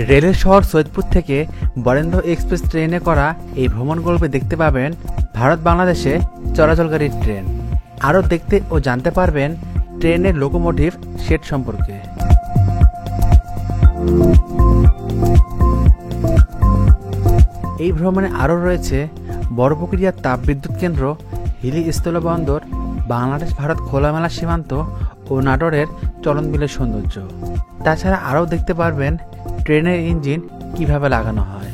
রেলের শহর সৈয়দপুর থেকে বরেন্দ্র এক্সপ্রেস ট্রেনে করা এই ভ্রমণ গল্পে দেখতে পাবেন ভারত বাংলাদেশে চলাচলকারী ট্রেন। আরও দেখতে ও জানতে পারবেন ট্রেনের লোকোমোটিভ সেট সম্পর্কে। এই ভ্রমণে আরও রয়েছে বড়পুকুরিয়া তাপবিদ্যুৎ কেন্দ্র, হিলি স্থলবন্দর, বাংলাদেশ ভারত খোলামেলা সীমান্ত ও নাটোরের চলনবিলের সৌন্দর্য। তাছাড়া আরও দেখতে পারবেন ট্রেনের ইঞ্জিন কিভাবে লাগানো হয়।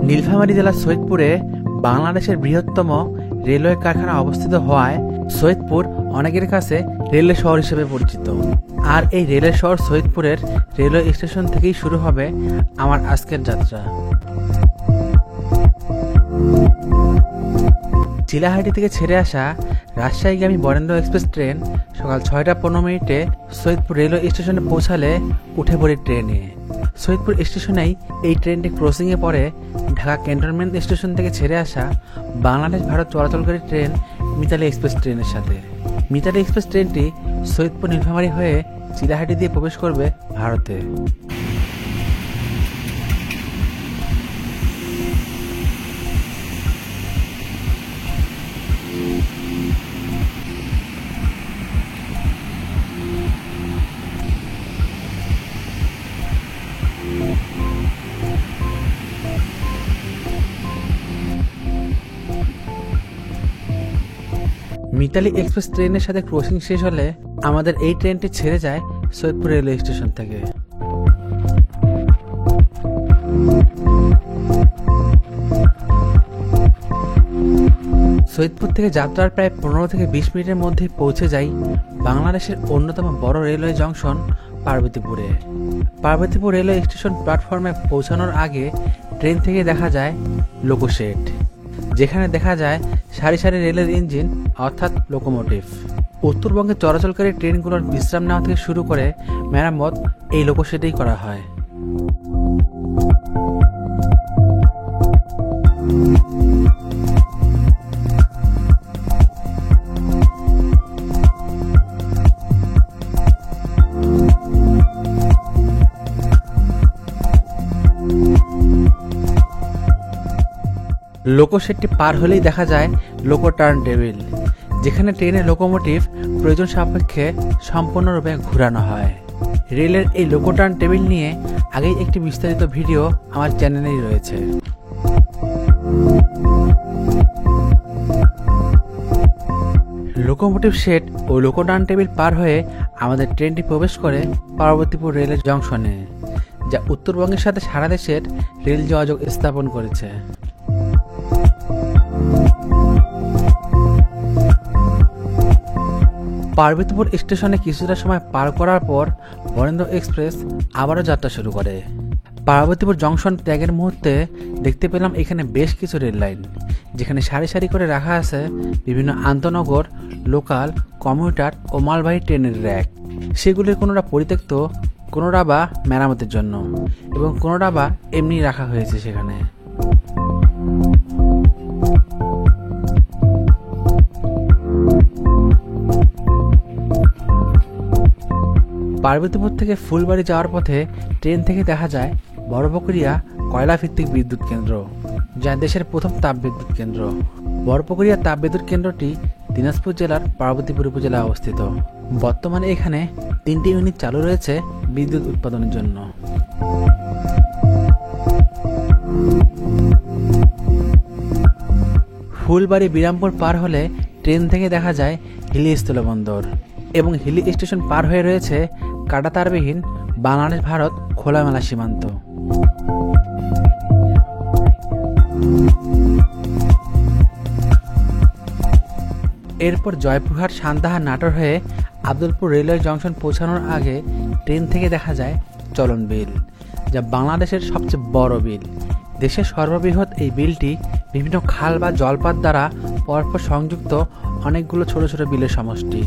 নীলফামারী জেলার সৈয়দপুরে বাংলাদেশের বৃহত্তম রেলওয়ে কারখানা অবস্থিত হওয়ায় সৈয়দপুর অনেকের কাছে রেলের শহর হিসেবে পরিচিত। আর এই রেলের শহর সৈয়দপুরের রেলওয়ে স্টেশন থেকেই শুরু হবে আমার আজকের যাত্রা। চিলাহাটি থেকে ছেড়ে আসা রাজশাহীগামী বরেন্দ্র এক্সপ্রেস ট্রেন সকাল 6টা 15 মিনিটে সৈয়দপুর রেলওয়ে স্টেশনে পৌঁছালে উঠে পড়ি ট্রেনে। সৈয়দপুর স্টেশনেই এই ট্রেনটি ক্রসিংয়ে পড়ে ঢাকা ক্যান্টনমেন্ট স্টেশন থেকে ছেড়ে আসা বাংলাদেশ ভারত চলাচলকারী ট্রেন মিতালি এক্সপ্রেস ট্রেনের সাথে। মিতালি এক্সপ্রেস ট্রেনটি সৈয়দপুর নীলফামারী হয়ে চিলাহাটি দিয়ে প্রবেশ করবে ভারতে। মিতালি এক্সপ্রেস ট্রেনের সাথে ক্রসিং শেষ হলে আমাদের এই ট্রেনটি ছেড়ে যায় সৈয়দপুর রেলওয়ে স্টেশন থেকে। সৈয়দপুর থেকে যাত্রার প্রায় 15 থেকে 20 মিনিটের মধ্যে পৌঁছে যাই বাংলাদেশের অন্যতম বড় রেলওয়ে জংশন পার্বতীপুরে। পার্বতীপুর রেলওয়ে স্টেশন প্ল্যাটফর্মে পৌঁছানোর আগে ট্রেন থেকে দেখা যায় লোকোশেড, যেখানে দেখা যায় সারি সারি রেলের ইঞ্জিন অর্থাৎ লোকোমোটিভ। উত্তরবঙ্গে চলাচলকারী ট্রেনগুলোর বিশ্রাম নেওয়া থেকে শুরু করে মেরামত এই লোকোশেডেই করা হয়। লোকোশেডটি পার হলেই দেখা যায় লোকো টার্ন টেবিল, যেখানে ট্রেনের লোকোমোটিভ প্রয়োজন সাপেক্ষে সম্পূর্ণরূপে ঘোরানো হয়। রেলের এই লোকো টার্ন টেবিল নিয়ে আগেই একটি বিস্তারিত ভিডিও আমার চ্যানেলেই রয়েছে। লোকোমোটিভ শেড ও লোকো টার্ন টেবিল পার হয়ে আমাদের ট্রেনটি প্রবেশ করে পার্বতীপুর রেলের জংশনে, যা উত্তরবঙ্গের সাথে সারা দেশের রেল যোগাযোগ স্থাপন করেছে। পার্বতীপুর স্টেশনে কিছুটা সময় পার করার পর বরেন্দ্র এক্সপ্রেস আবারও যাত্রা শুরু করে। পার্বতীপুর জংশন ত্যাগের মুহূর্তে দেখতে পেলাম এখানে বেশ কিছু রেল লাইন, যেখানে সারি সারি করে রাখা আছে বিভিন্ন আন্তনগর, লোকাল, কমিউটার ও মালবাহী ট্রেনের র্যাক। সেগুলির কোনোটা পরিত্যক্ত, কোনোটা বা মেরামতের জন্য, এবং কোনোটা বা এমনি রাখা হয়েছে সেখানে। পার্বতীপুর থেকে ফুলবাড়ি যাওয়ার পথে ট্রেন থেকে দেখা যায় বড়পুকুরিয়া কয়লা ভিত্তিক বিদ্যুৎ কেন্দ্র, যা দেশের প্রথম তাপবিদ্যুৎ কেন্দ্র। বড়পুকুরিয়া তাপবিদ্যুৎ কেন্দ্রটি দিনাজপুর জেলার পার্বতীপুর উপজেলায় অবস্থিত। বর্তমানে এখানে 3টি ইউনিট চালু রয়েছে বিদ্যুৎ উৎপাদনের জন্য। ফুলবাড়ি বিরামপুর পার হলে ট্রেন থেকে দেখা যায় হিলি স্থলবন্দর, এবং হিলি স্টেশন পার হয়ে রয়েছে কাঁটাতারবিহীন বাংলাদেশ ভারত খোলামেলা সীমান্ত। এরপর জয়পুরহাট, সান্তাহার, নাটোর হয়ে আব্দুলপুর রেলওয়ে জংশন পৌঁছানোর আগে ট্রেন থেকে দেখা যায় চলন বিল, যা বাংলাদেশের সবচেয়ে বড় বিল। দেশের সর্ববৃহৎ এই বিলটি বিভিন্ন খাল বা জলপাত দ্বারা পরস্পর সংযুক্ত অনেকগুলো ছোট ছোট বিলের সমষ্টি।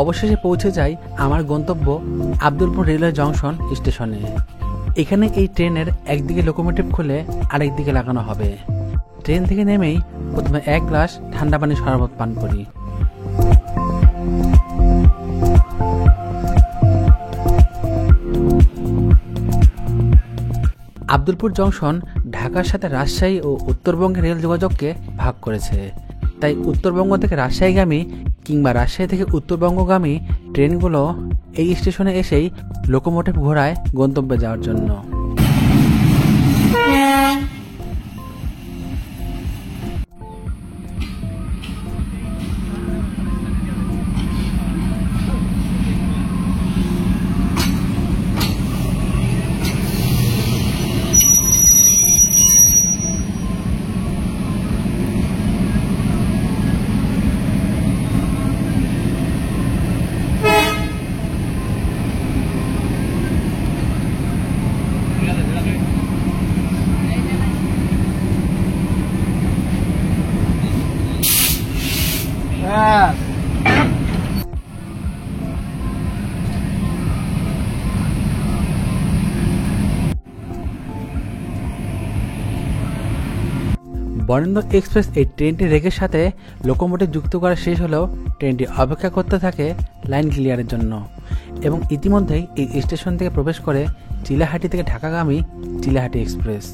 অবশেষে পৌঁছে যাই আমার গন্তব্য আব্দুলপুর রেলওয়ে জংশন স্টেশনে। এখানে এই ট্রেনের একদিকে লোকোমোটিভ খুলে আরেকদিকে লাগানো হবে। ট্রেন থেকে নেমেই প্রথমে 1 গ্লাস ঠান্ডা পানির শরবত পান করি। আব্দুলপুর জংশন ঢাকার সাথে রাজশাহী ও উত্তরবঙ্গের রেল যোগাযোগকে ভাগ করেছে, তাই উত্তরবঙ্গ থেকে রাজশাহীগামী কিংবা রাজশাহী থেকে উত্তরবঙ্গগামী ট্রেনগুলো এই স্টেশনে এসেই লোকোমোটিভ ঘোরায় গন্তব্যে যাওয়ার জন্য। বরেন্দ্র এক্সপ্রেস এই ট্রেনটির রেকের সাথে লোকোমোটিভ যুক্ত করা শেষ হলেও ট্রেনটি অপেক্ষা করতে থাকে লাইন ক্লিয়ারের জন্য এবং ইতিমধ্যেই এই স্টেশন থেকে প্রবেশ করে চিলাহাটি থেকে ঢাকাগামী চিলাহাটি এক্সপ্রেস।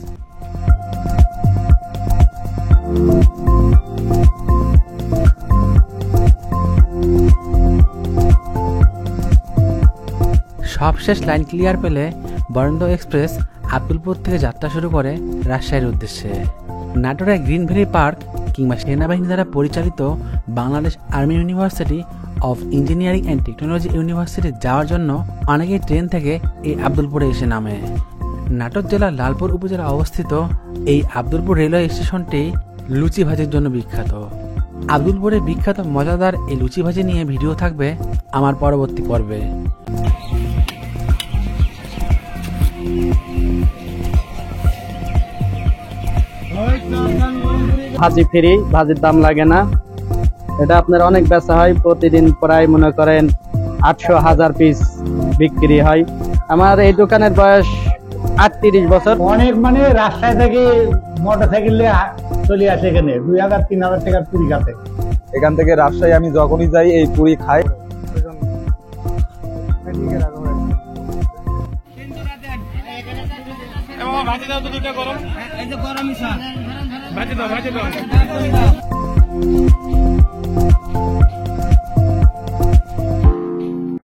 সবশেষ লাইন ক্লিয়ার পেলে বরেন্দ্র এক্সপ্রেস আব্দুলপুর থেকে যাত্রা শুরু করে রাজশাহীর উদ্দেশ্যে। নাটোরের গ্রিন ভ্যালি পার্ক কিংবা সেনাবাহিনী দ্বারা পরিচালিত Bangladesh army university of engineering and technology university যাওয়ার জন্য অনেকেই ট্রেন থেকে এই আব্দুলপুরে এসে নামে। নাটোর জেলার লালপুর উপজেলা অবস্থিত এই আব্দুলপুর রেলওয়ে স্টেশনটি লুচি ভাজির জন্য বিখ্যাত। আব্দুলপুরের বিখ্যাত মজাদার এই লুচি ভাজি নিয়ে ভিডিও থাকবে আমার পরবর্তী পর্বে। ভাজি ফ্রি, ভাজির দাম লাগে না। এটা আপনার অনেক বেচা হয়, প্রতিদিন প্রায় মনে করেন 800,000 পিস বিক্রি হয়। আমার এই দোকানের বয়স 38 বছর। অনেক মানে রাজশাহী থেকে মোটরসাইকেলে চলে আসে এখানে 2,000-3,000 টাকার পুরি খাতে। এখান থেকে রাজশাহী আমি যখনই যাই এই পুরি খাই। ভাজি দাও তো, দুটো গরম, এই যে গরমই স্যার, ভাজি দাও, ভাজি দাও।